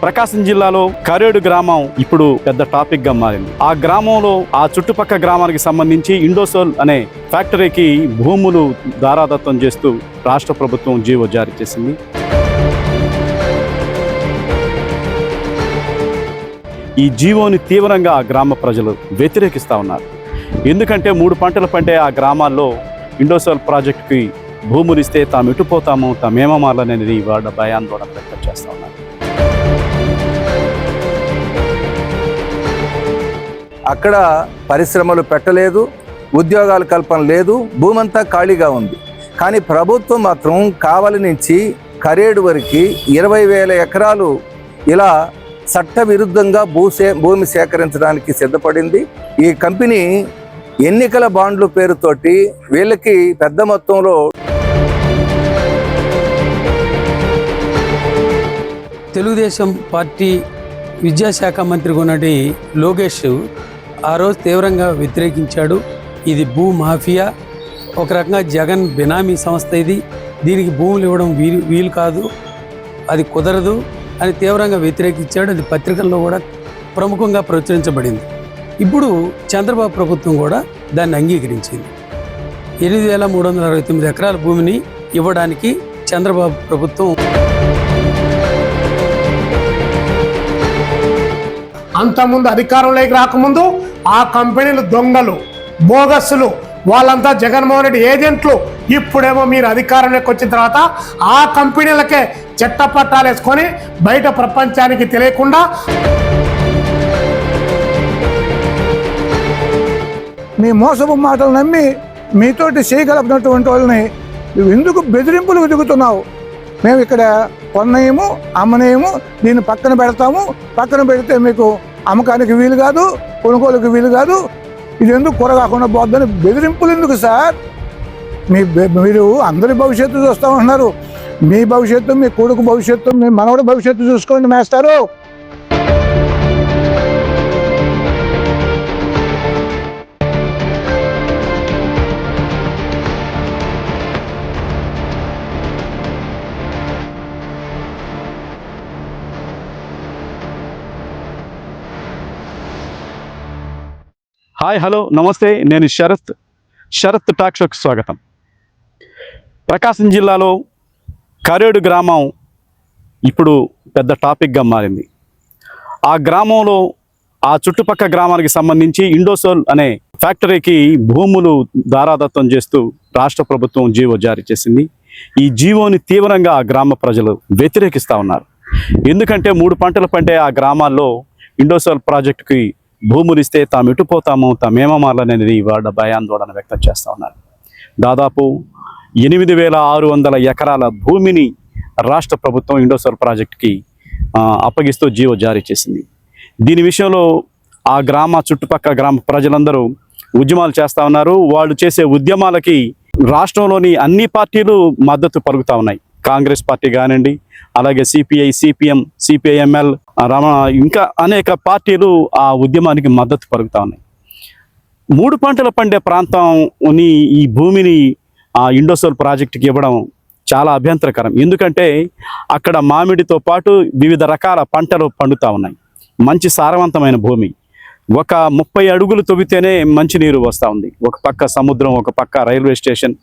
ప్రకాశం జిల్లాలో కరేడు గ్రామం ఇప్పుడు పెద్ద టాపిక్ గా మారింది. ఆ గ్రామంలో ఆ చుట్టుపక్కల గ్రామానికి సంబంధించి ఇండోసోల్ అనే ఫ్యాక్టరీకి భూములు దారాదత్తం చేస్తూ రాష్ట్ర ప్రభుత్వం జీవో జారీ చేసింది. ఈ జీవోని తీవ్రంగా ఆ గ్రామ ప్రజలు వ్యతిరేకిస్తూ ఉన్నారు. ఎందుకంటే 3 పంటలు పండే ఆ గ్రామాల్లో ఇండోసోల్ ప్రాజెక్టుకి భూములు ఇస్తే తాము ఎటుపోతాము, తామేమమాలనేది వాళ్ళ భయాందోళన వ్యక్తం చేస్తూ ఉన్నారు. అక్కడ పరిశ్రమలు పెట్టలేదు, ఉద్యోగాల కల్పన లేదు, భూమంతా ఖాళీగా ఉంది. కానీ ప్రభుత్వం మాత్రం కావలి నుంచి కరేడు వరకు 20,000 ఎకరాలు ఇలా చట్టవిరుద్ధంగా భూమి సేకరించడానికి సిద్ధపడింది. ఈ కంపెనీ ఎన్నికల బాండ్ల పేరుతోటి వీళ్ళకి పెద్ద మొత్తంలో తెలుగుదేశం పార్టీ విద్యాశాఖ మంత్రి ఉన్నటి లోకేష్ ఆ రోజు తీవ్రంగా వ్యతిరేకించాడు. ఇది భూ మాఫియా, ఒక రకంగా జగన్ బినామీ సంస్థ, దీనికి భూములు ఇవ్వడం వీలు కాదు, అది కుదరదు అని తీవ్రంగా వ్యతిరేకించాడు. అది పత్రికల్లో కూడా ప్రముఖంగా ప్రచురించబడింది. ఇప్పుడు చంద్రబాబు ప్రభుత్వం కూడా దాన్ని అంగీకరించింది. 8,369 ఎకరాల భూమిని ఇవ్వడానికి చంద్రబాబు ప్రభుత్వం అంతకుముందు అధికారంలోకి రాకముందు ఆ కంపెనీలు దొంగలు, బోగస్సులు, వాళ్ళంతా జగన్మోహన్ రెడ్డి ఏజెంట్లు. ఇప్పుడేమో మీరు అధికారంలోకి వచ్చిన తర్వాత ఆ కంపెనీలకే చట్టపట్టాలు వేసుకొని బయట ప్రపంచానికి తెలియకుండా మీ మోసపు మాటలు నమ్మి మీతోటి చేయగలిగినటువంటి వాళ్ళని ఎందుకు బెదిరింపులు వెతుకుతున్నావు? మేము ఇక్కడ కొన్నయము, అమ్మనేయము, దీన్ని పక్కన పెడతాము, పక్కన పెడితే మీకు అమ్మకానికి వీలు కాదు, కొనుగోలుకి వీలు కాదు, ఇది ఎందుకు కూరగాకుండా పోద్దని బెదిరింపులు ఎందుకు సార్? మీరు అందరి భవిష్యత్తు చూస్తామంటున్నారు. మీ భవిష్యత్తు, మీ కొడుకు భవిష్యత్తు, మీ మనవడి భవిష్యత్తు చూసుకోండి మేస్తారు. హాయ్, హలో, నమస్తే. నేను శరత్ టాక్ షోకి స్వాగతం. ప్రకాశం జిల్లాలో కరేడు గ్రామం ఇప్పుడు పెద్ద టాపిక్గా మారింది. ఆ గ్రామంలో ఆ చుట్టుపక్కల గ్రామానికి సంబంధించి ఇండోసోల్ అనే ఫ్యాక్టరీకి భూములు దారాదత్తం చేస్తూ రాష్ట్ర ప్రభుత్వం జీవో జారీ చేసింది. ఈ జీవోని తీవ్రంగా ఆ గ్రామ ప్రజలు వ్యతిరేకిస్తూ ఉన్నారు. ఎందుకంటే 3 పంటలు పండే ఆ గ్రామాల్లో ఇండోసోల్ ప్రాజెక్టుకి భూములు ఇస్తే తాము ఎటుపోతాము, తామేమమాలనేది వాళ్ళ భయాందోళన వ్యక్తం చేస్తూ ఉన్నారు. దాదాపు 8,600 ఎకరాల భూమిని రాష్ట్ర ప్రభుత్వం ఇండోసోల్ ప్రాజెక్టుకి అప్పగిస్తూ జీవో జారీ చేసింది. దీని విషయంలో ఆ చుట్టుపక్కల గ్రామ ప్రజలందరూ ఉద్యమాలు చేస్తూ ఉన్నారు. వాళ్ళు చేసే ఉద్యమాలకి రాష్ట్రంలోని అన్ని పార్టీలు మద్దతు పలుకుతూ ఉన్నాయి. కాంగ్రెస్ పార్టీ కానివ్వండి, అలాగే సిపిఐ, సిపిఎం, సిపిఐఎంఎల్, ఇంకా అనేక పార్టీలు ఆ ఉద్యమానికి మద్దతు పలుకుతూ ఉన్నాయి. 3 పంటలు పండే ప్రాంతంని ఈ భూమిని ఆ ఇండోసోల్ ప్రాజెక్టుకి ఇవ్వడం చాలా అభ్యంతరకరం. ఎందుకంటే అక్కడ మామిడితో పాటు వివిధ రకాల పంటలు పండుతూ ఉన్నాయి. మంచి సారవంతమైన భూమి. ఒక 30 అడుగులు తవ్వితేనే మంచినీరు వస్తూ ఉంది. ఒక పక్క సముద్రం, ఒక పక్క రైల్వే స్టేషన్,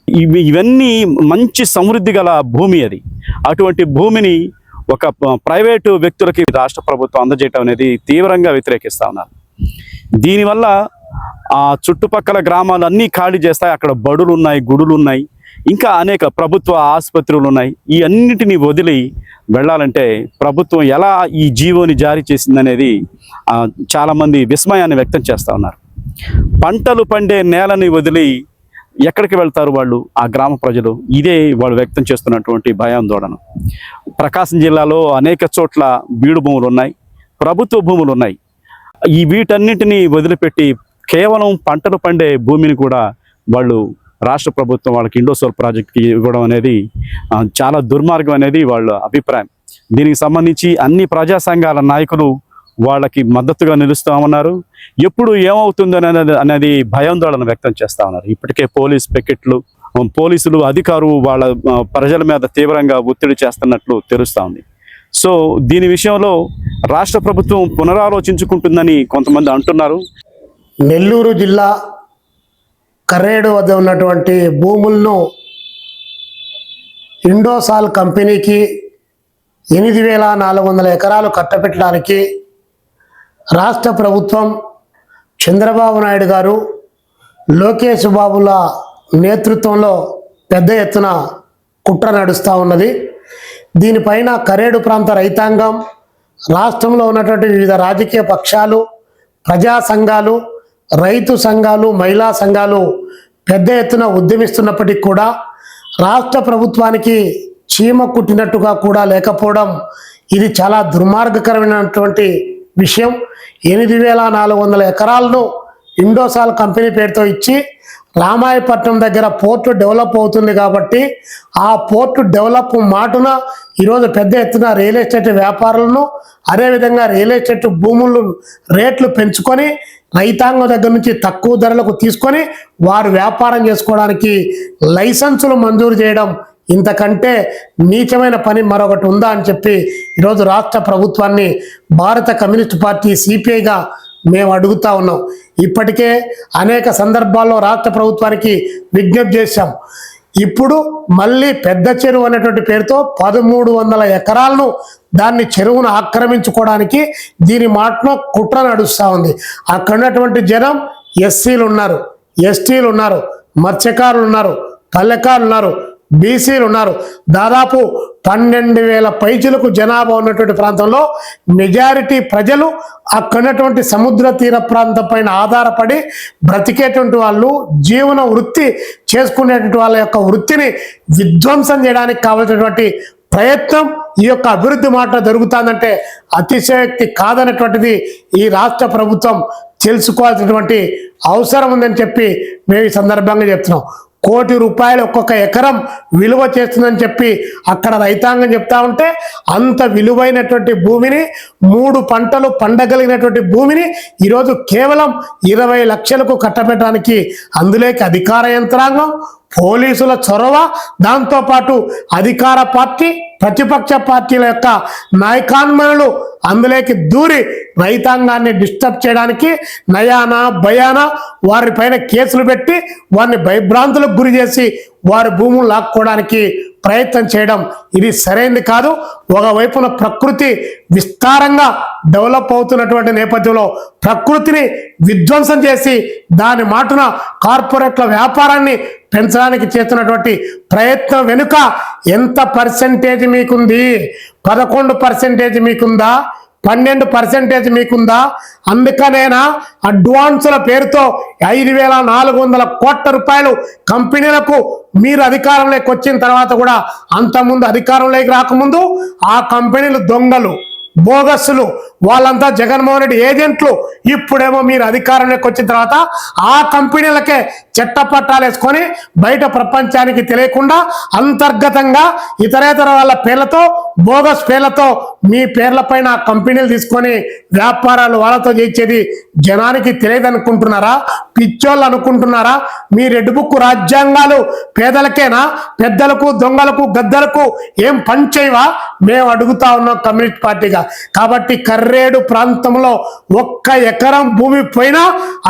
ఇవన్నీ మంచి సమృద్ధి గల భూమి. అటువంటి భూమిని ఒక ప్రైవేటు వ్యక్తులకి రాష్ట్ర ప్రభుత్వం అందజేయటం అనేది తీవ్రంగా వ్యతిరేకిస్తూ ఉన్నారు. దీనివల్ల ఆ చుట్టుపక్కల గ్రామాలన్నీ ఖాళీ చేస్తాయి. అక్కడ బడులు ఉన్నాయి, గుడులు ఉన్నాయి, ఇంకా అనేక ప్రభుత్వ ఆసుపత్రులు ఉన్నాయి. ఈ అన్నిటినీ వదిలి వెళ్ళాలంటే ప్రభుత్వం ఎలా ఈ జీవోని జారీ చేసిందనేది చాలామంది విస్మయాన్ని వ్యక్తం చేస్తూ ఉన్నారు. పంటలు పండే నేలని వదిలి ఎక్కడికి వెళ్తారు వాళ్ళు, ఆ గ్రామ ప్రజలు? ఇదే వాళ్ళు వ్యక్తం చేస్తున్నటువంటి భయాందోళన. ప్రకాశం జిల్లాలో అనేక చోట్ల బీడు భూములు ఉన్నాయి, ప్రభుత్వ భూములు ఉన్నాయి. వీటన్నిటినీ వదిలిపెట్టి కేవలం పంటలు పండే భూమిని కూడా వాళ్ళు రాష్ట్ర ప్రభుత్వం వాళ్ళకి ఇండోసోల్ ప్రాజెక్ట్కి ఇవ్వడం అనేది చాలా దుర్మార్గం అనేది వాళ్ళ అభిప్రాయం. దీనికి సంబంధించి అన్ని ప్రజా సంఘాల నాయకులు వాళ్ళకి మద్దతుగా నిలుస్తామన్నారు. ఎప్పుడు ఏమవుతుందో అనేది భయాందోళన వ్యక్తం చేస్తూ ఉన్నారు. ఇప్పటికే పోలీస్ పికెట్లు, పోలీసులు అధికారులు వాళ్ళ ప్రజల మీద తీవ్రంగా ఒత్తిడి చేస్తున్నట్లు తెలుస్తూ ఉంది. సో దీని విషయంలో రాష్ట్ర ప్రభుత్వం పునరాలోచించుకుంటుందని కొంతమంది అంటున్నారు. నెల్లూరు జిల్లా కర్రేడు వద్ద ఉన్నటువంటి భూములను ఇండోసాల్ కంపెనీకి 8,400 ఎకరాలు కట్టబెట్టడానికి రాష్ట్ర ప్రభుత్వం చంద్రబాబు నాయుడు గారు, లోకేష్ బాబుల నేతృత్వంలో పెద్ద ఎత్తున కుట్ర నడుస్తూ ఉన్నది. దీనిపైన కరేడు ప్రాంత రైతాంగం, రాష్ట్రంలో ఉన్నటువంటి వివిధ రాజకీయ పక్షాలు, ప్రజా సంఘాలు, రైతు సంఘాలు, మహిళా సంఘాలు పెద్ద ఎత్తున ఉద్యమిస్తున్నప్పటికీ కూడా రాష్ట్ర ప్రభుత్వానికి చీమ కుట్టినట్టుగా కూడా లేకపోవడం ఇది చాలా దుర్మార్గకరమైనటువంటి విషయం. 8,400 ఎకరాలను ఇండోసాల్ కంపెనీ పేరుతో ఇచ్చి రామాయపట్నం దగ్గర పోర్టు డెవలప్ అవుతుంది కాబట్టి ఆ పోర్టు డెవలప్ మాటున ఈరోజు పెద్ద ఎత్తున రియల్ ఎస్టేట్ వ్యాపారులను, అదేవిధంగా రియల్ ఎస్టేట్ భూములు రేట్లు పెంచుకొని రైతాంగం దగ్గర నుంచి తక్కువ ధరలకు తీసుకొని వారు వ్యాపారం చేసుకోవడానికి లైసెన్సులు మంజూరు చేయడం ఇంతకంటే నీచమైన పని మరొకటి ఉందా అని చెప్పి ఈరోజు రాష్ట్ర ప్రభుత్వాన్ని భారత కమ్యూనిస్ట్ పార్టీ సిపిఐగా మేము అడుగుతా ఉన్నాం. ఇప్పటికే అనేక సందర్భాల్లో రాష్ట్ర ప్రభుత్వానికి విజ్ఞప్తి చేశాం. ఇప్పుడు మళ్ళీ పెద్ద చెరువు అనేటువంటి పేరుతో 1,300 ఎకరాలను దాన్ని చెరువును ఆక్రమించుకోవడానికి దీని మాటలో కుట్ర నడుస్తూ ఉంది. అక్కడ ఉన్నటువంటి జనం ఎస్సీలు ఉన్నారు, ఎస్టీలు ఉన్నారు, మత్స్యకారులు ఉన్నారు, పల్లెకారులు ఉన్నారు, బీసీలు ఉన్నారు. దాదాపు 12,000 పైచులకు జనాభా ఉన్నటువంటి ప్రాంతంలో మెజారిటీ ప్రజలు అక్కడున్నటువంటి సముద్ర తీర ప్రాంతం పైన ఆధారపడి బ్రతికేటువంటి వాళ్ళు, జీవన వృత్తి చేసుకునేటువంటి వాళ్ళ యొక్క వృత్తిని విధ్వంసం చేయడానికి కావాల్సినటువంటి ప్రయత్నం ఈ యొక్క అభివృద్ధి మాట జరుగుతుందంటే అతిశయోక్తి కాదనేటువంటిది ఈ రాష్ట్ర ప్రభుత్వం తెలుసుకోవాల్సినటువంటి అవసరం ఉందని చెప్పి మేము ఈ సందర్భంగా చెప్తున్నాం. 1 కోటి రూపాయలు ఒక్కొక్క ఎకరం విలువ చేస్తుందని చెప్పి అక్కడ రైతాంగం చెప్తా ఉంటే అంత విలువైనటువంటి భూమిని, 3 పంటలు పండగలిగినటువంటి భూమిని ఈరోజు కేవలం 20 లక్షలకు కట్టబెట్టడానికి అందులోకి అధికార యంత్రాంగం, పోలీసుల చొరవ, దాంతోపాటు అధికార పార్టీ, ప్రతిపక్ష పార్టీల యొక్క నాయకాన్మనులు అందులోకి దూరి రైతాంగాన్ని డిస్టర్బ్ చేయడానికి నయానా భయానా వారిపైన కేసులు పెట్టి వారిని భయభ్రాంతులకు గురి చేసి వారి భూములు లాక్కోవడానికి ప్రయత్నం చేయడం ఇది సరైనది కాదు. ఒకవైపున ప్రకృతి విస్తారంగా డెవలప్ అవుతున్నటువంటి నేపథ్యంలో ప్రకృతిని విధ్వంసం చేసి దాని మాటున కార్పొరేట్ల వ్యాపారాన్ని పెంచడానికి చేస్తున్నటువంటి ప్రయత్నం వెనుక ఎంత పర్సెంటేజ్ మీకుంది? 11% మీకుందా? 12% మీకుందా? అందుకనేనా అడ్వాన్సుల పేరుతో 5,400 కోట్ల రూపాయలు కంపెనీలకు మీరు అధికారంలోకి వచ్చిన తర్వాత కూడా అంతకుముందు అధికారంలోకి రాకముందు ఆ కంపెనీలు దొంగలు, బోగస్సులు, వాళ్ళంతా జగన్మోహన్ రెడ్డి ఏజెంట్లు. ఇప్పుడేమో మీరు అధికారంలోకి వచ్చిన తర్వాత ఆ కంపెనీలకే చట్టపట్టాలు వేసుకొని బయట ప్రపంచానికి తెలియకుండా అంతర్గతంగా ఇతరేతర వాళ్ళ పేర్లతో, బోగస్ పేర్లతో మీ పేర్ల పైన ఆ కంపెనీలు తీసుకొని వ్యాపారాలు వాళ్ళతో చేసేది జనానికి తెలియదు అనుకుంటున్నారా? పిచ్చోళ్ళు అనుకుంటున్నారా? మీ రెడ్ బుక్ రాజ్యాంగాలు పేదలకేనా? పెద్దలకు, దొంగలకు, గద్దలకు ఏం పని చేయవా? మేము అడుగుతా ఉన్నాం కమ్యూనిస్ట్ పార్టీగా. కాబట్టి కర్రేడు ప్రాంతంలో 1 ఎకరం భూమి పోయినా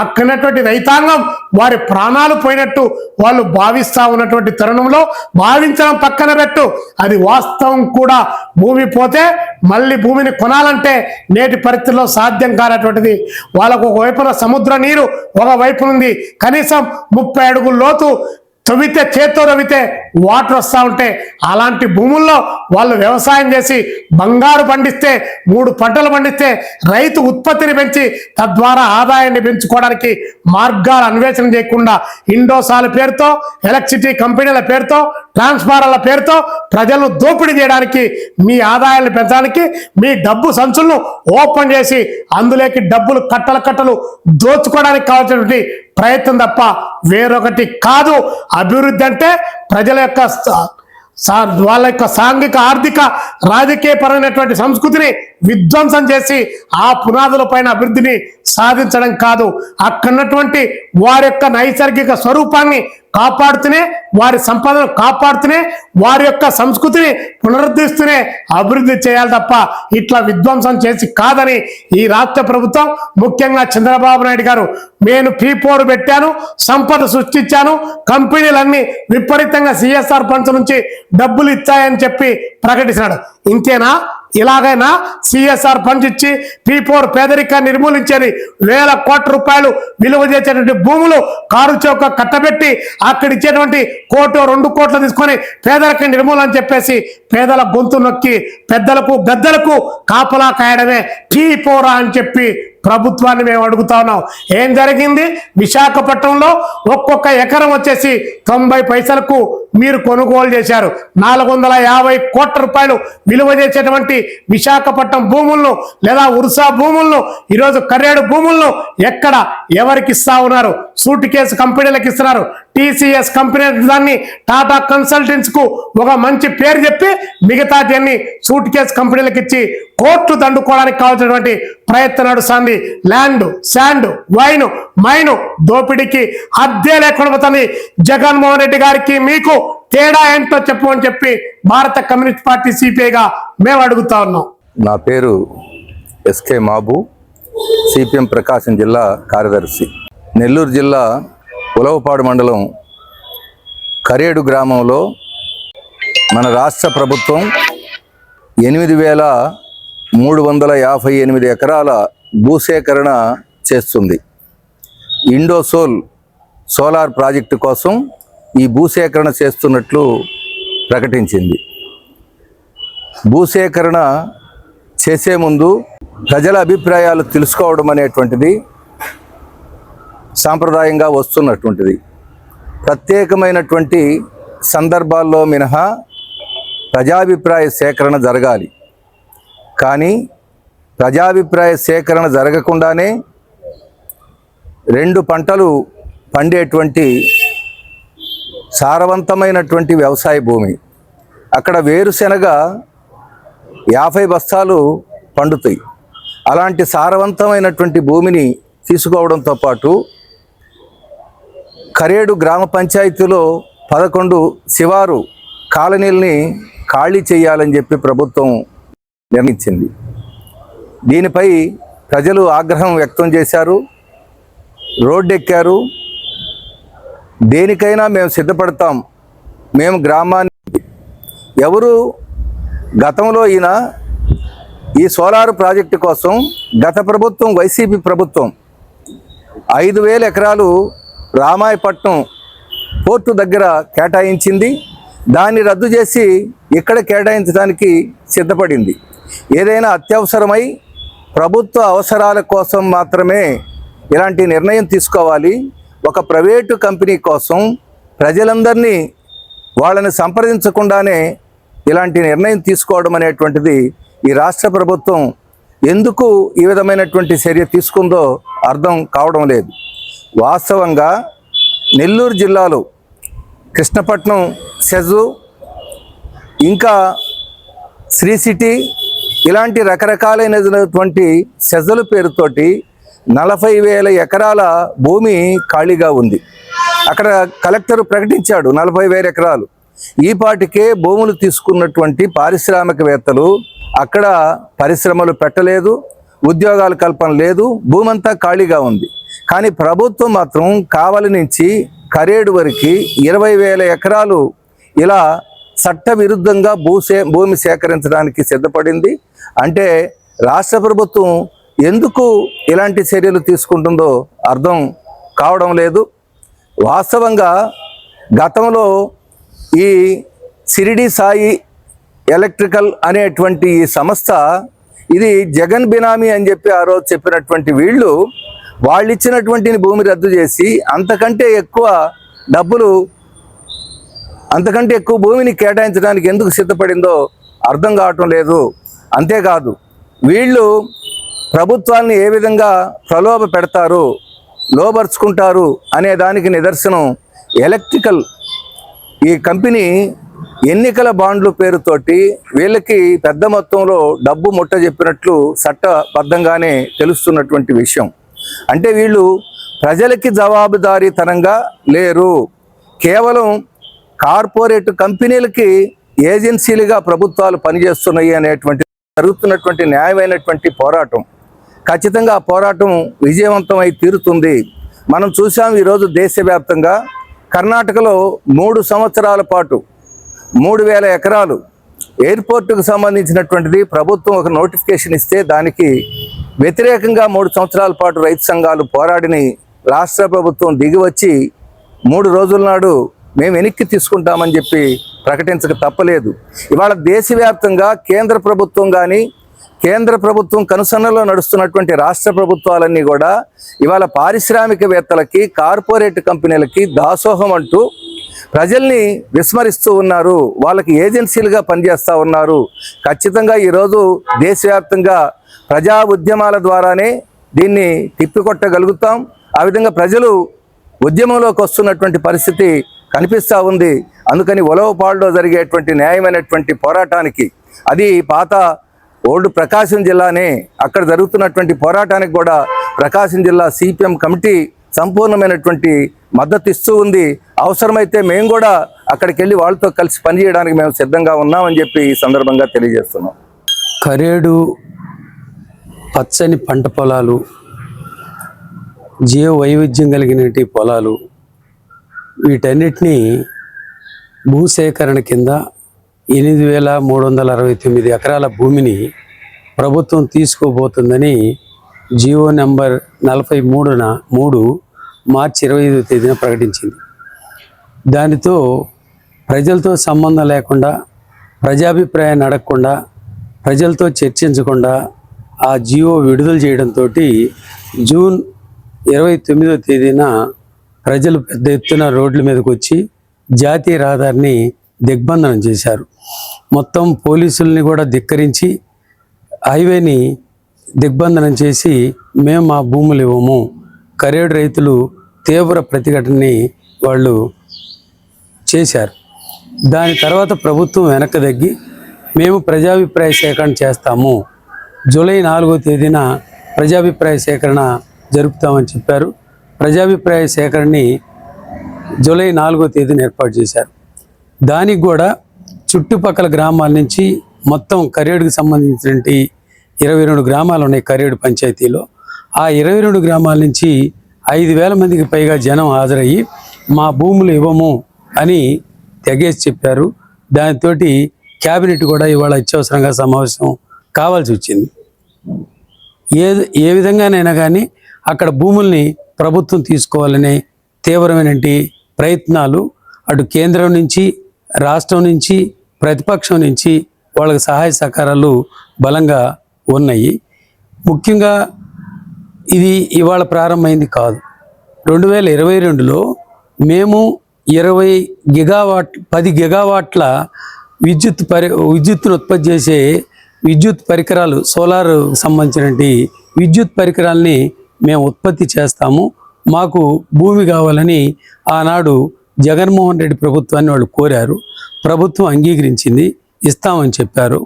అక్కడటువంటి రైతాంగం వారి ప్రాణాలు పోయినట్టు వాళ్ళు భావిస్తా ఉన్నటువంటి తరుణంలో, భావించడం పక్కన పెట్టు, అది వాస్తవం కూడా. భూమి పోతే మళ్ళీ భూమిని కొనాలంటే నేటి పరిస్థితుల్లో సాధ్యం కానటువంటిది. వాళ్ళకు ఒకవైపున సముద్ర నీరు, ఒకవైపు ఉంది కనీసం 30 అడుగుల లోతు, తవ్వితే చేత్తో తవ్వితే వాటర్ వస్తూ ఉంటే అలాంటి భూముల్లో వాళ్ళు వ్యవసాయం చేసి బంగారు పండిస్తే, 3 పంటలు పండిస్తే రైతు ఉత్పత్తిని పెంచి తద్వారా ఆదాయాన్ని పెంచుకోవడానికి మార్గాలు అన్వేషణ చేయకుండా ఇండోసాల పేరుతో, ఎలక్ట్రిసిటీ కంపెనీల పేరుతో, ట్రాన్స్ఫార్మర్ల పేరుతో ప్రజలను దోపిడీ చేయడానికి, మీ ఆదాయాన్ని పెంచడానికి మీ డబ్బు సంచులను ఓపెన్ చేసి అందులోకి డబ్బులు కట్టలు దోచుకోవడానికి కావాల్సినటువంటి ప్రయత్నం తప్ప వేరొకటి కాదు. అభివృద్ధి అంటే ప్రజల యొక్క వాళ్ళ యొక్క సాంఘిక, ఆర్థిక, రాజకీయ పరమైనటువంటి సంస్కృతిని విధ్వంసం చేసి ఆ పునాదుల పైన అభివృద్ధిని సాధించడం కాదు, అక్కడున్నటువంటి వారి యొక్క నైసర్గిక స్వరూపాన్ని కాపాడుతూనే, వారి సంపదను కాపాడుతూనే, వారి యొక్క సంస్కృతిని పునరుద్ధరిస్తూనే అభివృద్ధి చేయాలి తప్ప ఇట్లా విధ్వంసం చేసి కాదని ఈ రాష్ట్ర ప్రభుత్వం, ముఖ్యంగా చంద్రబాబు నాయుడు గారు, నేను P4 పెట్టాను, సంపద సృష్టించాను, కంపెనీలన్నీ విపరీతంగా CSR ఫండ్స్ నుంచి డబ్బులు ఇచ్చాయని చెప్పి ప్రకటించాడు. ఇంకేనా? ఇలాగైనా CSR ఫండ్స్ ఇచ్చి P4 పేదరికాన్ని నిర్మూలించేది, వేల కోట్ల రూపాయలు విలువ చేసేటువంటి భూములు కారు చౌక కట్టబెట్టి అక్కడ ఇచ్చేటువంటి 1 2 కోట్లు తీసుకొని పేదరిక నిర్మూలన అని చెప్పేసి పేదల గొంతు నొక్కి పెద్దలకు గద్దలకు కాపలా కాయడమే P4 అని చెప్పి ప్రభుత్వాన్ని మేము అడుగుతా ఉన్నాం. ఏం జరిగింది? విశాఖపట్నంలో ఒక్కొక్క ఎకరం వచ్చేసి 90 పైసలకు మీరు కొనుగోలు చేశారు. 450 కోట్ల రూపాయలు విలువ చేసేటువంటి విశాఖపట్నం భూములను లేదా ఉర్సా భూములను, ఈరోజు కర్రేడు భూములను ఎక్కడ ఎవరికి ఇస్తా ఉన్నారు? సూట్ కేసు కంపెనీలకు ఇస్తున్నారు. TCS కంపెనీ దాన్ని టాటా కన్సల్టెన్సీ కు ఒక మంచి పేరు చెప్పి మిగతా దాన్ని సూట్ కేసు కంపెనీలకు ఇచ్చి కోర్టు దండుకోవడానికి కావాల్సినటువంటి ప్రయత్నం నడుస్తుంది. ల్యాండ్, శాండ్, వైన్, మైను దోపిడీకి అద్దే లేకుండా పోతుంది. జగన్మోహన్ రెడ్డి గారికి మీకు తేడా ఏంటో చెప్పమని చెప్పి భారత కమ్యూనిస్ట్ పార్టీ CPIగా మేము అడుగుతా ఉన్నాం. నా పేరు SK మాబు, CPM ప్రకాశం జిల్లా కార్యదర్శి. నెల్లూరు జిల్లా ఉలవపాడు మండలం కరేడు గ్రామంలో మన రాష్ట్ర ప్రభుత్వం 8,358 ఎకరాల భూసేకరణ చేస్తుంది. ఇండోసోల్ సోలార్ ప్రాజెక్టు కోసం ఈ భూసేకరణ చేస్తున్నట్లు ప్రకటించింది. భూసేకరణ చేసే ముందు ప్రజల అభిప్రాయాలు తెలుసుకోవడం అనేటువంటిది సాంప్రదాయంగా వస్తున్నటువంటిది. ప్రత్యేకమైనటువంటి సందర్భాల్లో మినహా ప్రజాభిప్రాయ సేకరణ జరగాలి. కానీ ప్రజాభిప్రాయ సేకరణ జరగకుండానే 2 పంటలు పండేటువంటి సారవంతమైనటువంటి వ్యవసాయ భూమి, అక్కడ వేరుశెనగ 50 బస్తాలు పండుతాయి. అలాంటి సారవంతమైనటువంటి భూమిని తీసుకోవడంతో పాటు కరేడు గ్రామ పంచాయతీలో 11 శివారు కాలనీల్ని ఖాళీ చేయాలని చెప్పి ప్రభుత్వం నిర్ణయించింది. దీనిపై ప్రజలు ఆగ్రహం వ్యక్తం చేశారు, రోడ్డెక్కారు. దేనికైనా మేము సిద్ధపడతాం, మేము గ్రామాన్ని ఎవరు గతంలో ఈ సోలార్ ప్రాజెక్టు కోసం గత ప్రభుత్వం వైసీపీ ప్రభుత్వం 5,000 ఎకరాలు రామాయపట్నం పోర్టు దగ్గర కేటాయించింది. దాన్ని రద్దు చేసి ఇక్కడ కేటాయించడానికి సిద్ధపడింది. ఏదైనా అత్యవసరమై ప్రభుత్వ అవసరాల కోసం మాత్రమే ఇలాంటి నిర్ణయం తీసుకోవాలి. ఒక ప్రైవేటు కంపెనీ కోసం ప్రజలందరినీ వాళ్ళని సంప్రదించకుండానే ఇలాంటి నిర్ణయం తీసుకోవడం అనేటువంటిది ఈ రాష్ట్ర ప్రభుత్వం ఎందుకు ఈ విధమైనటువంటి చర్య తీసుకుందో అర్థం కావడం లేదు. వాస్తవంగా నెల్లూరు జిల్లాలో కృష్ణపట్నం సెజు, ఇంకా శ్రీ సిటీ, ఇలాంటి రకరకాలైనటువంటి సెజల పేరుతోటి 40,000 ఎకరాల భూమి ఖాళీగా ఉంది. అక్కడ కలెక్టర్ ప్రకటించాడు 40,000 ఎకరాలు. ఈ పాటికే భూములు తీసుకున్నటువంటి పారిశ్రామికవేత్తలు అక్కడ పరిశ్రమలు పెట్టలేదు, ఉద్యోగాల కల్పన లేదు, భూమి అంతా ఖాళీగా ఉంది. కానీ ప్రభుత్వం మాత్రం కావలి నుంచి కరేడు వరకు 20,000 ఎకరాలు ఇలా చట్టవిరుద్ధంగా భూమి సేకరించడానికి సిద్ధపడింది. అంటే రాష్ట్ర ప్రభుత్వం ఎందుకు ఇలాంటి చర్యలు తీసుకుంటుందో అర్థం కావడం లేదు. వాస్తవంగా గతంలో ఈ షిరిడి సాయి ఎలక్ట్రికల్ అనేటువంటి ఈ సంస్థ, ఇది జగన్ బినామీ అని చెప్పి ఆ రోజు చెప్పినటువంటి వాళ్ళు ఇచ్చినటువంటి భూమి రద్దు చేసి అంతకంటే ఎక్కువ భూమిని కేటాయించడానికి ఎందుకు సిద్ధపడిందో అర్థం కావటం లేదు. అంతేకాదు, వీళ్ళు ప్రభుత్వాన్ని ఏ విధంగా ప్రలోభ పెడతారు, లోబర్చుకుంటారు అనే దానికి నిదర్శనం ఎలక్ట్రికల్ ఈ కంపెనీ ఎన్నికల బాండ్లు పేరుతోటి వీళ్ళకి పెద్ద మొత్తంలో డబ్బు ముట్ట చెప్పినట్లు చట్టబద్ధంగానే తెలుస్తున్నటువంటి విషయం. అంటే వీళ్ళు ప్రజలకి జవాబుదారీతనంగా లేరు, కేవలం కార్పొరేట్ కంపెనీలకి ఏజెన్సీలుగా ప్రభుత్వాలు పనిచేస్తున్నాయి అనేటువంటి జరుగుతున్నటువంటి న్యాయమైనటువంటి పోరాటం. ఖచ్చితంగా ఆ పోరాటం విజయవంతమై తీరుతుంది. మనం చూసాం ఈరోజు దేశవ్యాప్తంగా కర్ణాటకలో 3 సంవత్సరాల పాటు 3000 ఎకరాలు ఎయిర్పోర్టుకు సంబంధించినటువంటిది ప్రభుత్వం ఒక నోటిఫికేషన్ ఇస్తే దానికి వ్యతిరేకంగా 3 సంవత్సరాల పాటు రైతు సంఘాలు పోరాడిని రాష్ట్ర ప్రభుత్వం దిగివచ్చి 3 రోజుల నాడు మేము వెనక్కి తీసుకుంటామని చెప్పి ప్రకటించక తప్పలేదు. ఇవాళ దేశవ్యాప్తంగా కేంద్ర ప్రభుత్వం కానీ కేంద్ర ప్రభుత్వం కనుసన్నలో నడుస్తున్నటువంటి రాష్ట్ర ప్రభుత్వాలన్నీ కూడా ఇవాళ పారిశ్రామికవేత్తలకి కార్పొరేట్ కంపెనీలకి దాసోహం అంటూ ప్రజల్ని విస్మరిస్తూ ఉన్నారు, వాళ్ళకి ఏజెన్సీలుగా పనిచేస్తూ ఉన్నారు. ఖచ్చితంగా ఈరోజు దేశవ్యాప్తంగా ప్రజా ఉద్యమాల ద్వారానే దీన్ని తిప్పికొట్టగలుగుతాం. ఆ విధంగా ప్రజలు ఉద్యమంలోకి వస్తున్నటువంటి పరిస్థితి కనిపిస్తూ ఉంది. అందుకని ఉలవపాడులో జరిగేటువంటి న్యాయమైనటువంటి పోరాటానికి, అది పాత ఓల్డ్ ప్రకాశం జిల్లానే, అక్కడ జరుగుతున్నటువంటి పోరాటానికి కూడా ప్రకాశం జిల్లా సిపిఎం కమిటీ సంపూర్ణమైనటువంటి మద్దతు ఇస్తూ ఉంది. అవసరమైతే మేము కూడా అక్కడికి వెళ్ళి వాళ్ళతో కలిసి పనిచేయడానికి మేము సిద్ధంగా ఉన్నామని చెప్పి ఈ సందర్భంగా తెలియజేస్తున్నాం. కరేడు పచ్చని పంట పొలాలు, జీవ వైవిధ్యం కలిగినటువంటి పొలాలు, వీటన్నిటినీ భూసేకరణ కింద 8,369 ఎకరాల భూమిని ప్రభుత్వం తీసుకోబోతుందని జియో నెంబర్ 43/3 మార్చి 25వ తేదీన ప్రకటించింది. దానితో ప్రజలతో సంబంధం లేకుండా, ప్రజాభిప్రాయాన్ని అడగకుండా, ప్రజలతో చర్చించకుండా ఆ జియో విడుదల చేయడంతో జూన్ 29వ తేదీన ప్రజలు పెద్ద ఎత్తున రోడ్ల మీదకి వచ్చి జాతీయ రహదారిని దిగ్బంధనం చేశారు. మొత్తం పోలీసుల్ని కూడా ధిక్కరించి హైవేని దిగ్బంధనం చేసి మేము మా భూములు ఇవ్వము, కరేడు రైతులు తీవ్ర ప్రతిఘటనని వాళ్ళు చేశారు. దాని తర్వాత ప్రభుత్వం వెనక్కి తగ్గి మేము ప్రజాభిప్రాయ సేకరణ చేస్తాము, జూలై 4వ తేదీన ప్రజాభిప్రాయ సేకరణ జరుపుతామని చెప్పారు. ప్రజాభిప్రాయ సేకరణని జూలై 4వ తేదీన ఏర్పాటు చేశారు. దానికి కూడా చుట్టుపక్కల గ్రామాల నుంచి మొత్తం కరేడుకు సంబంధించినటువంటి 22 గ్రామాలు ఉన్నాయి కరేడు పంచాయతీలో. ఆ 22 గ్రామాల నుంచి 5,000 మందికి పైగా జనం హాజరయ్యి మా భూములు ఇవ్వము అని తెగేసి చెప్పారు. దానితో క్యాబినెట్ కూడా ఇవాళ అత్యవసరంగా సమావేశం కావాల్సి వచ్చింది. ఏ విధంగానైనా కానీ అక్కడ భూముల్ని ప్రభుత్వం తీసుకోవాలనే తీవ్రమైనటువంటి ప్రయత్నాలు అటు కేంద్రం నుంచి, రాష్ట్రం నుంచి, ప్రతిపక్షం నుంచి వాళ్ళకి సహాయ సహకారాలు బలంగా ఉన్నాయి. ముఖ్యంగా ఇది ఇవాళ ప్రారంభమైంది కాదు. 2022లో మేము 10 గిగావాట్ల విద్యుత్తును ఉత్పత్తి చేసే విద్యుత్ పరికరాలు, సోలార్ సంబంధించినటువంటి విద్యుత్ పరికరాలని మేము ఉత్పత్తి చేస్తాము, మాకు భూమి కావాలని ఆనాడు జగన్మోహన్ రెడ్డి ప్రభుత్వాన్ని వాళ్ళు కోరారు. ప్రభుత్వం అంగీకరించింది, ఇస్తామని చెప్పారు.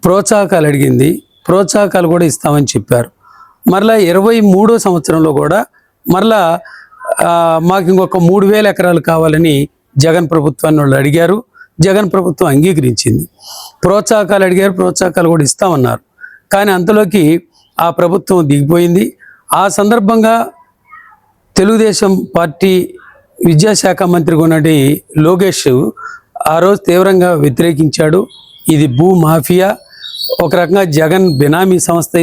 ప్రోత్సాహకాలు అడిగింది, ప్రోత్సాహకాలు కూడా ఇస్తామని చెప్పారు. మరలా 23వ సంవత్సరంలో కూడా మరలా మాకు ఇంకొక 3,000 ఎకరాలు కావాలని జగన్ ప్రభుత్వాన్ని వాళ్ళు అడిగారు. జగన్ ప్రభుత్వం అంగీకరించింది. ప్రోత్సాహకాలు అడిగారు, ప్రోత్సాహకాలు కూడా ఇస్తామన్నారు. కానీ అంతలోకి ఆ ప్రభుత్వం దిగిపోయింది. ఆ సందర్భంగా తెలుగుదేశం పార్టీ విద్యాశాఖ మంత్రిగా ఉన్నటి లోకేష్ ఆ రోజు తీవ్రంగా వ్యతిరేకించాడు. ఇది భూ మాఫియా, ఒక రకంగా జగన్ బినామీ సంస్థ,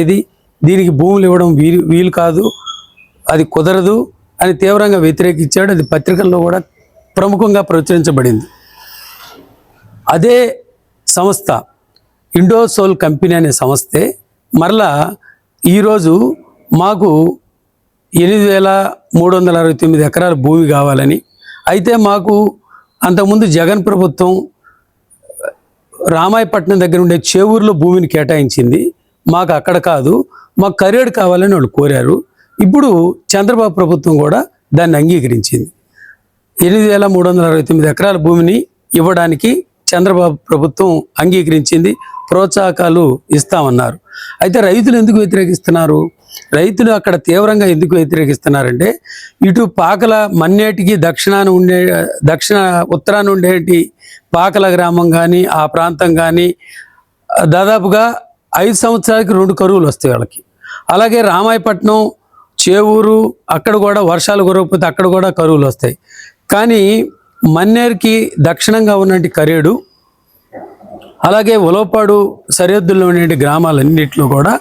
దీనికి భూములు ఇవ్వడం వీలు కాదు, అది కుదరదు అని తీవ్రంగా వ్యతిరేకించాడు. అది పత్రికల్లో కూడా ప్రముఖంగా ప్రచురించబడింది. అదే సంస్థ ఇండోసోల్ కంపెనీ అనే సంస్థే మరలా ఈరోజు మాకు 8,369 ఎకరాల భూమి కావాలని, అయితే మాకు అంతకుముందు జగన్ ప్రభుత్వం రామాయపట్నం దగ్గర ఉండే చేవూరులో భూమిని కేటాయించింది, మాకు అక్కడ కాదు, మాకు కరేడు కావాలని వాళ్ళు కోరారు. ఇప్పుడు చంద్రబాబు ప్రభుత్వం కూడా దాన్ని అంగీకరించింది. 8,369 ఎకరాల భూమిని ఇవ్వడానికి చంద్రబాబు ప్రభుత్వం అంగీకరించింది, ప్రోత్సాహకాలు ఇస్తామన్నారు. అయితే రైతులు ఎందుకు వ్యతిరేకిస్తున్నారు? రైతులు అక్కడ తీవ్రంగా ఎందుకు వ్యతిరేకిస్తున్నారంటే, ఇటు పాకల మన్నేటికి ఉత్తరాన ఉండేటి పాకల గ్రామం కానీ ఆ ప్రాంతం కానీ దాదాపుగా 5 సంవత్సరాలకి 2 కరువులు వస్తాయి వాళ్ళకి. అలాగే రామాయపట్నం, చేవూరు అక్కడ కూడా వర్షాలు కురవకపోతే అక్కడ కూడా కరువులు వస్తాయి. కానీ మన్నేరుకి దక్షిణంగా ఉన్నటువంటి కరేడు, అలాగే ఉలవపాడు సరిహద్దుల్లో ఉండే గ్రామాలన్నింటిలో కూడా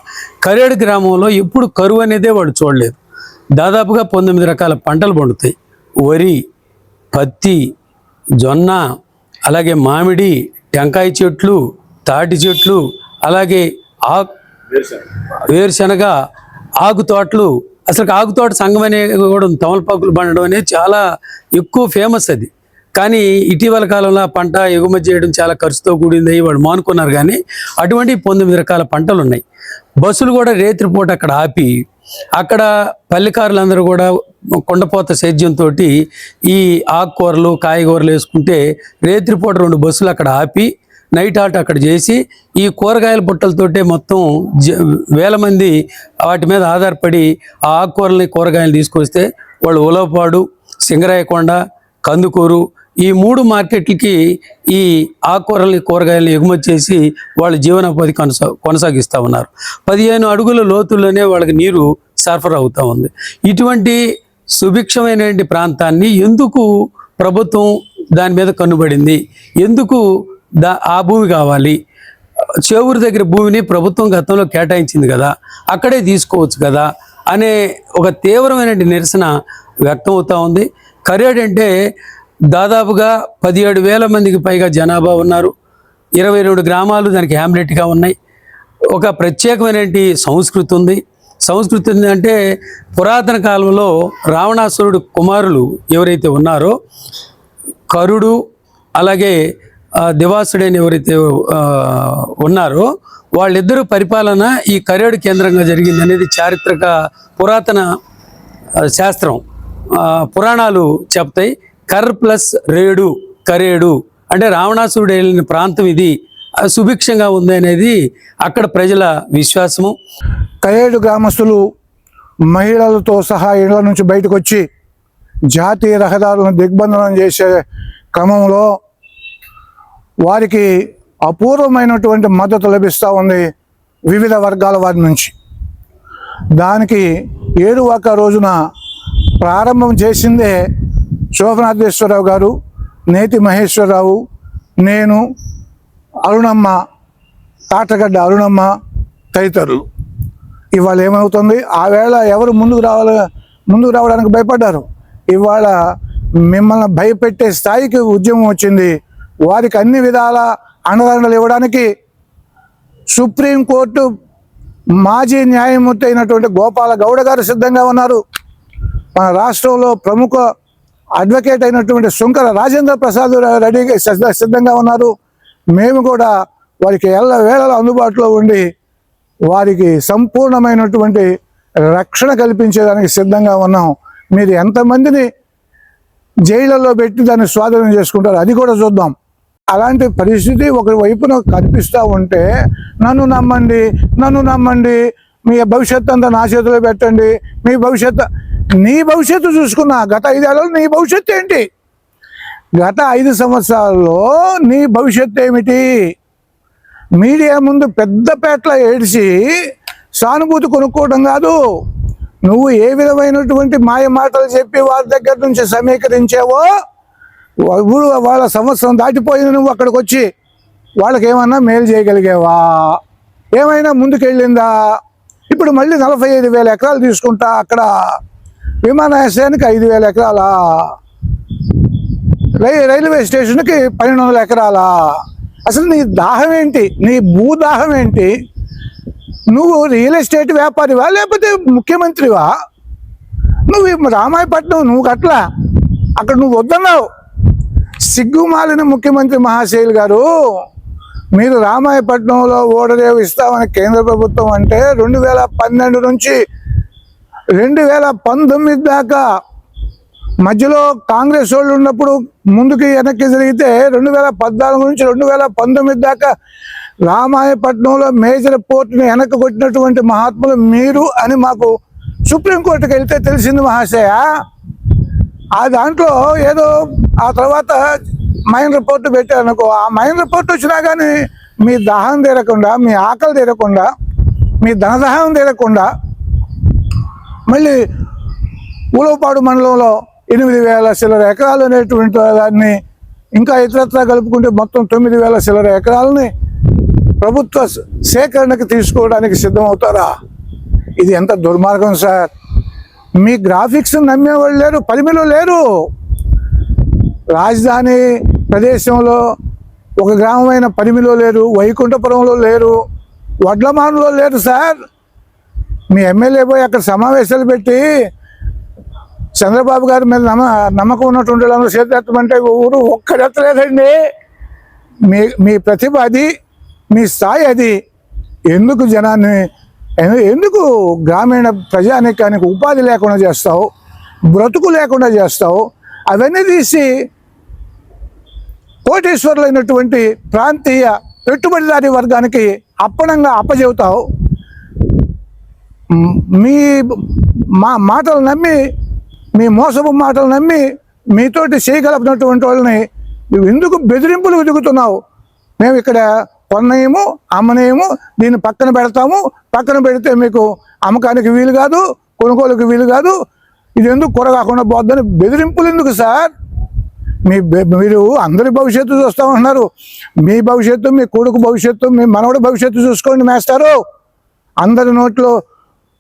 కరేడు గ్రామంలో ఎప్పుడు కరువు అనేదే వాడు చూడలేదు. దాదాపుగా 19 రకాల పంటలు పండుతాయి. వరి, పత్తి, జొన్న, అలాగే మామిడి, టెంకాయ చెట్లు, తాటి చెట్లు, అలాగే వేరుశనగ, ఆకు తోటలు. అసలు ఆకు తోట సంఘం అనే కూడా తమలపాకులు పండడం అనేది చాలా ఎక్కువ ఫేమస్ అది. కానీ ఇటీవల కాలంలో ఆ పంట ఎగుమతి చేయడం చాలా ఖర్చుతో కూడింది, వాళ్ళు మానుకున్నారు. కానీ అటువంటి 19 రకాల పంటలు ఉన్నాయి. బస్సులు కూడా రేత్రిపూట అక్కడ ఆపి, అక్కడ పల్లెకారులందరూ కూడా కొండపోత సేద్యంతో ఈ ఆకుకూరలు, కాయగూరలు వేసుకుంటే రేత్రిపూట 2 బస్సులు అక్కడ ఆపి నైట్ హాల్ట్ అక్కడ చేసి ఈ కూరగాయల బుట్టలతోటే మొత్తం వేల మంది వాటి మీద ఆధారపడి ఆ ఆకుకూరల్ని, కూరగాయలు తీసుకొస్తే వాళ్ళు ఉలవపాడు, సింగరాయకొండ, కందుకూరు ఈ 3 మార్కెట్లకి ఈ ఆకుకూరల్ని, కూరగాయలను ఎగుమతి చేసి వాళ్ళు జీవనోపాధి కొనసాగిస్తూ ఉన్నారు. 15 అడుగుల లోతుల్లోనే వాళ్ళకి నీరు సరఫరా అవుతూ ఉంది. ఇటువంటి సుభిక్షమైన ప్రాంతాన్ని ఎందుకు ప్రభుత్వం దాని మీద కన్నుబడింది? ఎందుకు ఆ భూమి కావాలి? చేవూరు దగ్గర భూమిని ప్రభుత్వం గతంలో కేటాయించింది కదా, అక్కడే తీసుకోవచ్చు కదా అనే ఒక తీవ్రమైన నిరసన వ్యక్తం అవుతూ ఉంది. కరేడు అంటే దాదాపుగా 17,000 మందికి పైగా జనాభా ఉన్నారు. 22 గ్రామాలు దానికి హ్యామ్లెట్గా ఉన్నాయి. ఒక ప్రత్యేకమైనటువంటి సంస్కృతి ఉంది. సంస్కృతి అంటే పురాతన కాలంలో రావణాసురుడు కుమారులు ఎవరైతే ఉన్నారో, కరుడు అలాగే దివాసుడని ఎవరైతే ఉన్నారో వాళ్ళిద్దరూ పరిపాలన ఈ కరేడు కేంద్రంగా జరిగింది అనేది చారిత్రక పురాతన శాస్త్రం, పురాణాలు చెప్తాయి. కర్ ప్లస్ రేడు, కరేడు అంటే రావణాసురుడు వెళ్ళిన ప్రాంతం ఇది, సుభిక్షంగా ఉంది అనేది అక్కడ ప్రజల విశ్వాసము. కరేడు గ్రామస్తులు మహిళలతో సహా ఇళ్ల నుంచి బయటకు వచ్చి జాతీయ రహదారులను దిగ్బంధనం చేసే క్రమంలో వారికి అపూర్వమైనటువంటి మద్దతు లభిస్తూ ఉంది వివిధ వర్గాల వారి నుంచి. దానికి ఏరువాక రోజున ప్రారంభం చేసిందే శోభనాథేశ్వరరావు గారు, నేతి మహేశ్వరరావు, నేను, అరుణమ్మ, తాటగడ్డ అరుణమ్మ తదితరులు. ఇవాళ ఏమవుతుంది? ఆ వేళ ఎవరు ముందుకు రావడానికి భయపడ్డారు. ఇవాళ మిమ్మల్ని భయపెట్టే స్థాయికి ఉద్యమం వచ్చింది. వారికి అన్ని విధాల అండదండలు ఇవ్వడానికి సుప్రీంకోర్టు మాజీ న్యాయమూర్తి అయినటువంటి గోపాల గౌడ గారు సిద్ధంగా ఉన్నారు. మన రాష్ట్రంలో ప్రముఖ అడ్వకేట్ అయినటువంటి శుంకర రాజేంద్ర ప్రసాద్ రెడీగా సిద్ధంగా ఉన్నారు. మేము కూడా వారికి వేళలో అందుబాటులో ఉండి వారికి సంపూర్ణమైనటువంటి రక్షణ కల్పించేదానికి సిద్ధంగా ఉన్నాం. మీరు ఎంతమందిని జైళ్ళలో పెట్టి దాన్ని స్వాధీనం చేసుకుంటారు అది కూడా చూద్దాం. అలాంటి పరిస్థితి ఒక వైపున కనిపిస్తూ ఉంటే నన్ను నమ్మండి, మీ భవిష్యత్తు అంతా నా చేతిలో పెట్టండి, నీ భవిష్యత్తు చూసుకున్నా. గత 5 ఏళ్ళలో నీ భవిష్యత్తు ఏంటి? గత 5 సంవత్సరాల్లో నీ భవిష్యత్తు ఏమిటి? మీడియా ముందు పెద్ద పేట్ల ఏడిసి సానుభూతి కొనుక్కోవడం కాదు. నువ్వు ఏ విధమైనటువంటి మాయ మాటలు చెప్పి వారి దగ్గర నుంచి సమీకరించావో, వాళ్ళ సంవత్సరం దాటిపోయింది, నువ్వు అక్కడికి వచ్చి వాళ్ళకి ఏమన్నా మేలు చేయగలిగావా? ఏమైనా ముందుకెళ్ళిందా? ఇప్పుడు మళ్ళీ 45,000 ఎకరాలు తీసుకుంటా, అక్కడ విమానాశ్రయానికి 5,000 ఎకరాలా, రైల్వే స్టేషన్కి 1,200 ఎకరాలా? అసలు నీ దాహం ఏంటి? నీ భూదాహం ఏంటి? నువ్వు రియల్ ఎస్టేట్ వ్యాపారివా లేకపోతే ముఖ్యమంత్రివా? నువ్వు రామాయపట్నం నువ్వు కట్టలా, అక్కడ నువ్వు వద్దన్నావు. సిగ్గుమాలిన ముఖ్యమంత్రి మహాశైల్ గారు, మీరు రామాయపట్నంలో ఓడరేవు ఇస్తామని కేంద్ర ప్రభుత్వం అంటే 2012 నుంచి 2019 దాకా మధ్యలో కాంగ్రెస్ వాళ్ళు ఉన్నప్పుడు ముందుకి వెనక్కి జరిగితే 2014 నుంచి 2019 దాకా రామాయపట్నంలో మేజర్ పోర్టుని వెనక్కి కొట్టినటువంటి మహాత్ములు మీరు అని మాకు సుప్రీంకోర్టుకి వెళ్తే తెలిసింది మహాశయ. ఆ దాంట్లో ఏదో ఆ తర్వాత మైన్ రిపోర్ట్ పెట్టారనుకో, ఆ మైన్ రిపోర్ట్ వచ్చినా కానీ మీ దాహం తీరకుండా, మీ ఆకలి తీరకుండా, మీ ధనదాహం తీరకుండా మళ్ళీ ఉలవపాడు మండలంలో 8,000 చిల్లర ఎకరాలు అనేటువంటి దాన్ని ఇంకా ఇతరత్రా కలుపుకుంటే మొత్తం 9,000 చిల్లర ఎకరాలని ప్రభుత్వ సేకరణకు తీసుకోవడానికి సిద్ధమవుతారా? ఇది ఎంత దుర్మార్గం సార్. మీ గ్రాఫిక్స్ నమ్మేవాళ్ళు లేరు, పరిమిలో లేరు. రాజధాని ప్రదేశంలో ఒక గ్రామమైన పరిమిలో లేరు, వైకుంఠపురంలో లేరు, వడ్లమానులో లేరు సార్. మీ ఎమ్మెల్యే పోయి అక్కడ సమావేశాలు పెట్టి చంద్రబాబు గారి మీద నమ్మకం ఉన్నటువంటి వాళ్ళందరూ చేతెత్తమంటే ఊరు ఒక్కడెత్తలేదండి. మీ ప్రతిభ అది, మీ స్థాయి అది. ఎందుకు జనాన్ని, ఎందుకు గ్రామీణ ప్రజానీకానికి ఉపాధి లేకుండా చేస్తావు, బ్రతుకు లేకుండా చేస్తావు? అవన్నీ తీసి కోటీశ్వరులైనటువంటి ప్రాంతీయ పెట్టుబడిదారీ వర్గానికి అప్పనంగా అప్పచెబుతావు. మీ మాటలు నమ్మి, మీ మోసపు మాటలు నమ్మి మీతోటి చేయగలిపినటువంటి వాళ్ళని ఎందుకు బెదిరింపులు దిగుతున్నావు? మేము ఇక్కడ కొన్నయము అమ్మనేము, దీన్ని పక్కన పెడతాము, పక్కన పెడితే మీకు అమ్మకానికి వీలు కాదు, కొనుగోలుకి వీలు కాదు, ఇది ఎందుకు కొరగాకుండా పోద్దని బెదిరింపులు ఎందుకు సార్? మీరు అందరి భవిష్యత్తు చూస్తామంటున్నారు. మీ భవిష్యత్తు, మీ కొడుకు భవిష్యత్తు, మీ మనవడి భవిష్యత్తు చూసుకోండి మేస్తారు. అందరి నోట్లో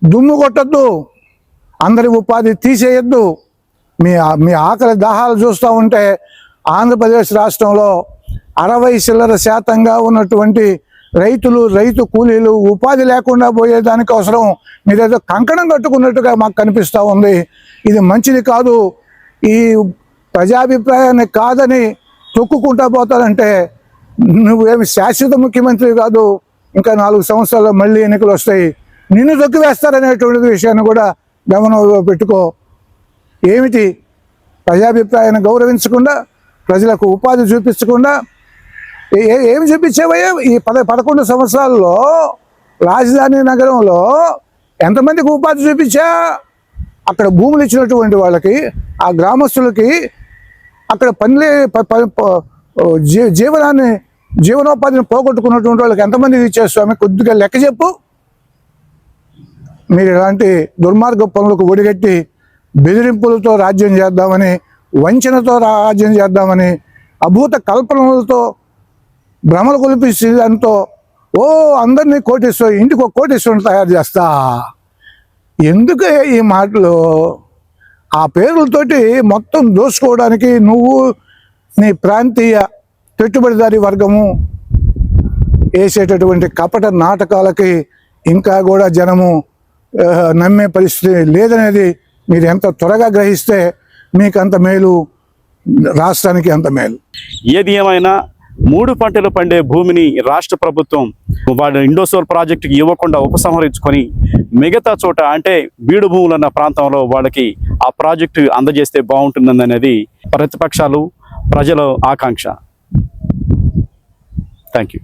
దుమ్ము కొట్టద్దు, అందరి ఉపాధి తీసేయద్దు. మీ ఆకలి దాహాలు చూస్తూ ఉంటే ఆంధ్రప్రదేశ్ రాష్ట్రంలో 60% ఉన్నటువంటి రైతులు, రైతు కూలీలు ఉపాధి లేకుండా పోయేదానికి అవసరం మీరేదో కంకణం కట్టుకున్నట్టుగా మాకు కనిపిస్తూ ఉంది. ఇది మంచిది కాదు. ఈ ప్రజాభిప్రాయాన్ని కాదని తొక్కుకుంటా పోతారంటే నువ్వేమి శాశ్వత ముఖ్యమంత్రి కాదు. ఇంకా 4 సంవత్సరాల్లో మళ్ళీ ఎన్నికలు వస్తాయి, నిన్ను తొక్కివేస్తారనేటువంటి విషయాన్ని కూడా గమనంలో పెట్టుకో. ఏమిటి ప్రజాభిప్రాయాన్ని గౌరవించకుండా, ప్రజలకు ఉపాధి చూపించకుండా ఏమి చూపించేవయ్యా? ఈ 11 సంవత్సరాల్లో రాజధాని నగరంలో ఎంతమందికి ఉపాధి చూపించా? అక్కడ భూములు ఇచ్చినటువంటి వాళ్ళకి, ఆ గ్రామస్తులకి అక్కడ జీవనోపాధిని పోగొట్టుకున్నటువంటి వాళ్ళకి ఎంతమందికి ఇచ్చే స్వామి? కొద్దిగా లెక్క చెప్పు. మీరు ఇలాంటి దుర్మార్గ పనులకు ఒడిగట్టి బెదిరింపులతో రాజ్యం చేద్దామని, వంచనతో రాజ్యం చేద్దామని, అభూత కల్పనలతో భ్రమలు కొలిపించి దాంతో అందరినీ కోటేశ్వరు, ఇంటికి ఒక కోటేశ్వరుని తయారు చేస్తా. ఎందుకు ఈ మాటలు? ఆ పేర్లతోటి మొత్తం దోసుకోవడానికి నువ్వు, నీ ప్రాంతీయ పెట్టుబడిదారీ వర్గము వేసేటటువంటి కపట నాటకాలకి ఇంకా కూడా జనము నమ్మే పరిస్థితి లేదనేది మీరు ఎంత త్వరగా గ్రహిస్తే మీకు అంత మేలు, రాష్ట్రానికి అంత మేలు. ఏది ఏమైనా 3 పంటలు పండే భూమిని రాష్ట్ర ప్రభుత్వం వాడు ఇండోసోల్ ప్రాజెక్టుకి ఇవ్వకుండా ఉపసంహరించుకొని మిగతా చోట అంటే బీడు భూములున్న ప్రాంతంలో వాళ్ళకి ఆ ప్రాజెక్టు అందజేస్తే బాగుంటుందనేది ప్రతిపక్షాలు, ప్రజల ఆకాంక్ష. Thank you.